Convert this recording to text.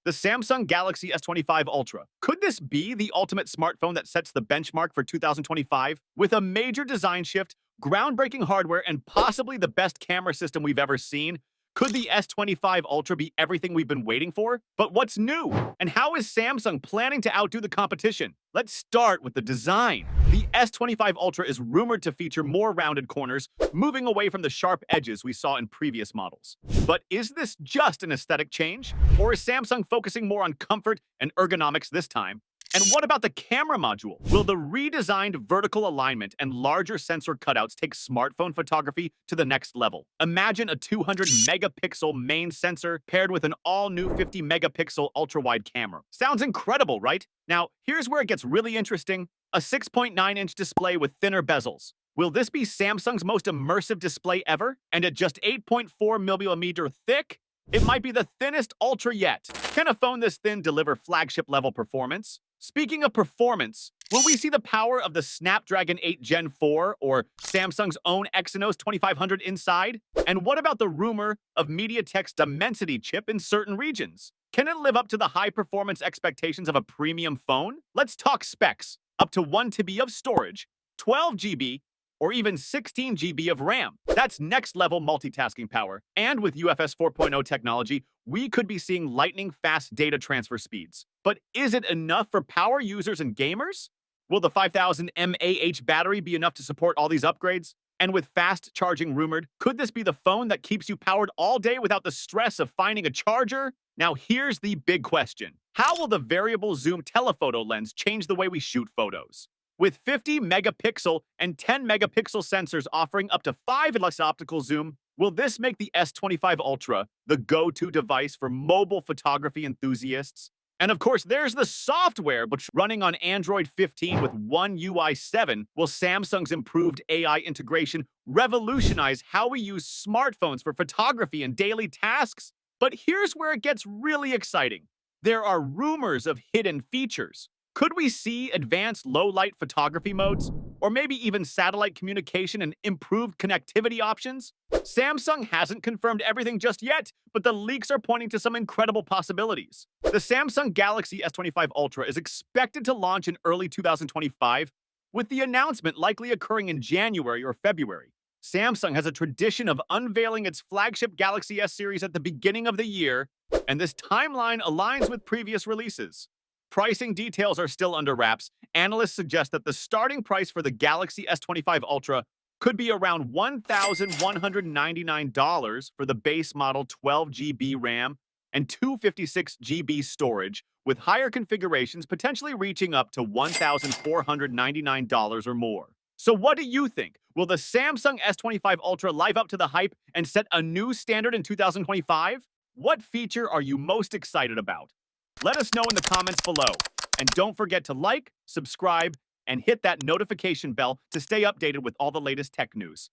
The Samsung Galaxy S25 Ultra. Could this be the ultimate smartphone that sets the benchmark for 2025? With a major design shift, groundbreaking hardware, and possibly the best camera system we've ever seen, could the S25 Ultra be everything we've been waiting for? But what's new? And how is Samsung planning to outdo the competition? Let's start with the design. The S25 Ultra is rumored to feature more rounded corners, moving away from the sharp edges we saw in previous models. But is this just an aesthetic change? Or is Samsung focusing more on comfort and ergonomics this time? And what about the camera module? Will the redesigned vertical alignment and larger sensor cutouts take smartphone photography to the next level? Imagine a 200 megapixel main sensor paired with an all-new 50 megapixel ultra-wide camera. Sounds incredible, right? Now, here's where it gets really interesting. A 6.9-inch display with thinner bezels. Will this be Samsung's most immersive display ever? And at just 8.4 millimeter thick? It might be the thinnest Ultra yet. Can a phone this thin deliver flagship-level performance? Speaking of performance, will we see the power of the Snapdragon 8 Gen 4 or Samsung's own Exynos 2500 inside? And what about the rumor of MediaTek's Dimensity chip in certain regions? Can it live up to the high-performance expectations of a premium phone? Let's talk specs. Up to 1 TB of storage, 12 GB, or even 16 GB of RAM. That's next-level multitasking power. And with UFS 4.0 technology, we could be seeing lightning-fast data transfer speeds. But is it enough for power users and gamers? Will the 5000 mAh battery be enough to support all these upgrades? And with fast charging rumored, could this be the phone that keeps you powered all day without the stress of finding a charger? Now here's the big question. How will the variable zoom telephoto lens change the way we shoot photos? With 50 megapixel and 10 megapixel sensors offering up to 5x optical zoom, will this make the S25 Ultra the go-to device for mobile photography enthusiasts? And of course, there's the software, but running on Android 15 with One UI 7, will Samsung's improved AI integration revolutionize how we use smartphones for photography and daily tasks? But here's where it gets really exciting. There are rumors of hidden features. Could we see advanced low-light photography modes? Or maybe even satellite communication and improved connectivity options? Samsung hasn't confirmed everything just yet, but the leaks are pointing to some incredible possibilities. The Samsung Galaxy S25 Ultra is expected to launch in early 2025, with the announcement likely occurring in January or February. Samsung has a tradition of unveiling its flagship Galaxy S series at the beginning of the year, and this timeline aligns with previous releases. Pricing details are still under wraps. Analysts suggest that the starting price for the Galaxy S25 Ultra could be around $1,199 for the base model 12 GB RAM and 256 GB storage, with higher configurations potentially reaching up to $1,499 or more. So what do you think? Will the Samsung S25 Ultra live up to the hype and set a new standard in 2025? What feature are you most excited about? Let us know in the comments below. And don't forget to like, subscribe, and hit that notification bell to stay updated with all the latest tech news.